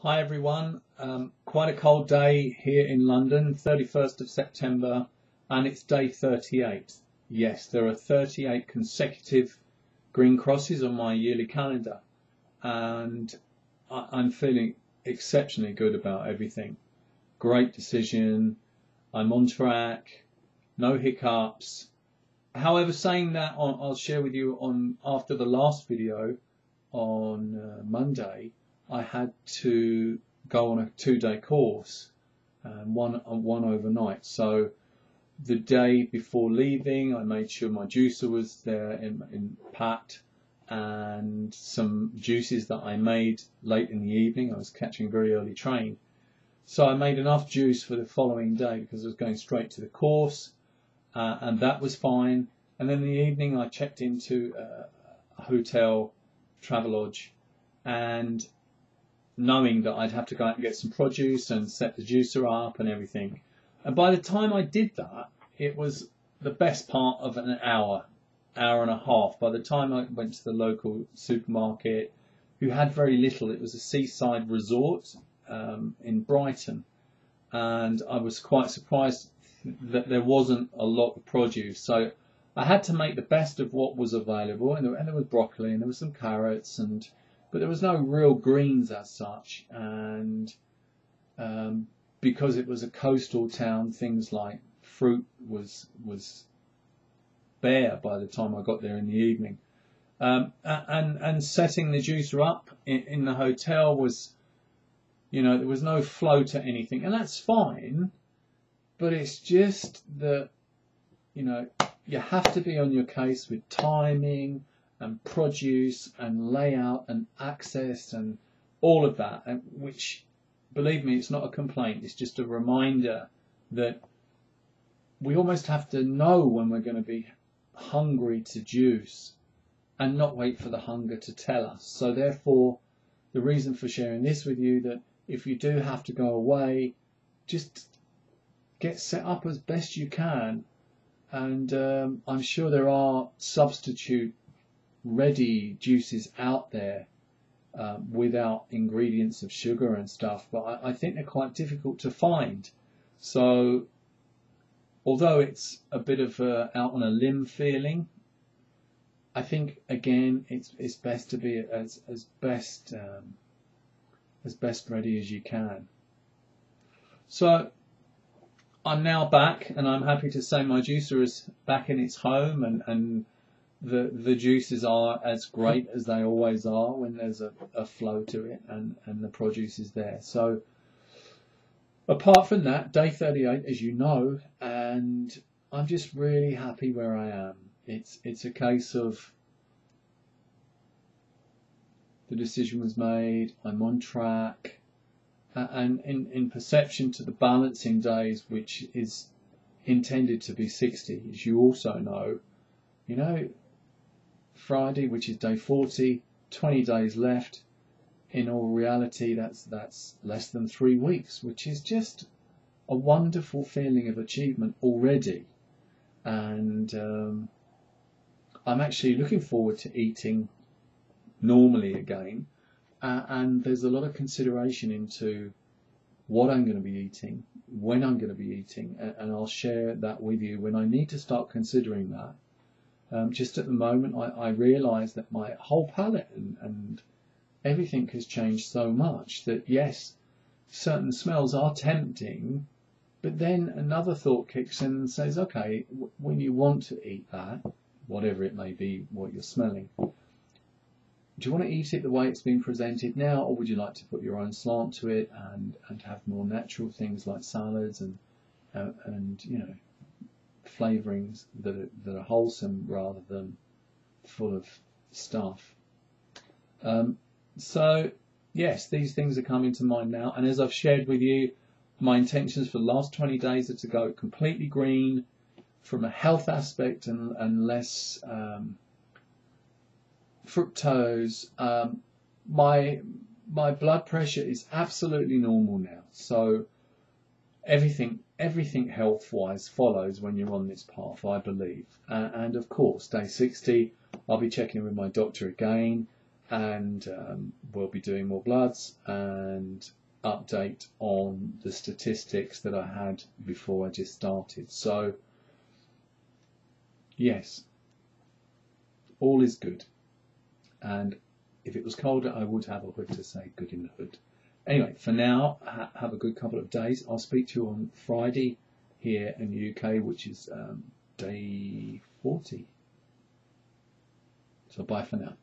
Hi everyone, quite a cold day here in London, 31st of September, and it's day 38. Yes, there are 38 consecutive green crosses on my yearly calendar, and I'm feeling exceptionally good about everything. Great decision, I'm on track, no hiccups. However, saying that, I'll share with you after the last video on Monday, I had to go on a 2-day course, one overnight. So the day before leaving, I made sure my juicer was there in packed, and some juices that I made late in the evening. I was catching a very early train, so I made enough juice for the following day because I was going straight to the course, and that was fine. And then in the evening, I checked into a hotel, Travelodge, and knowing that I'd have to go out and get some produce and set the juicer up and everything. And by the time I did that, it was the best part of an hour and a half. By the time I went to the local supermarket, who had very little, it was a seaside resort in Brighton, and I was quite surprised that there wasn't a lot of produce. So I had to make the best of what was available, and there was broccoli and there was some carrots, but there was no real greens as such, and because it was a coastal town, things like fruit was bare by the time I got there in the evening. And setting the juicer up in the hotel was, there was no flow to anything, and that's fine, but it's just that, you have to be on your case with timing and produce and layout and access and all of that, and which, believe me, it's not a complaint, it's just a reminder that we almost have to know when we're going to be hungry to juice and not wait for the hunger to tell us. So therefore, the reason for sharing this with you, that if you do have to go away, just get set up as best you can, and I'm sure there are substitute ready juices out there without ingredients of sugar and stuff, but I think they're quite difficult to find. So although it's a bit of out on a limb feeling, I think again it's best to be as best ready as you can. So I'm now back, and I'm happy to say my juicer is back in its home, and the juices are as great as they always are when there's a flow to it and the produce is there. So apart from that, day 38, as you know, and I'm just really happy where I am. It's a case of the decision was made, I'm on track, and in perception to the balancing days, which is intended to be 60, as you also know, Friday, which is day 40, 20 days left. In all reality, that's less than 3 weeks, which is just a wonderful feeling of achievement already. And I'm actually looking forward to eating normally again. And there's a lot of consideration into what I'm going to be eating, when I'm going to be eating, and I'll share that with you when I need to start considering that. Just at the moment, I realise that my whole palate and everything has changed so much that, yes, certain smells are tempting, but then another thought kicks in and says, okay, when you want to eat that, whatever it may be, what you're smelling, do you want to eat it the way it's been presented now, or would you like to put your own slant to it and have more natural things like salads and flavourings that are wholesome rather than full of stuff? So yes, these things are coming to mind now, and as I've shared with you, my intentions for the last 20 days are to go completely green from a health aspect and less fructose. My blood pressure is absolutely normal now, so everything health-wise follows when you're on this path, I believe. And of course, day 60, I'll be checking with my doctor again, and we'll be doing more bloods and update on the statistics that I had before I just started. So yes, all is good, and if it was colder I would have a hood to say good in the hood. Anyway, for now, have a good couple of days. I'll speak to you on Friday here in the UK, which is day 40. So bye for now.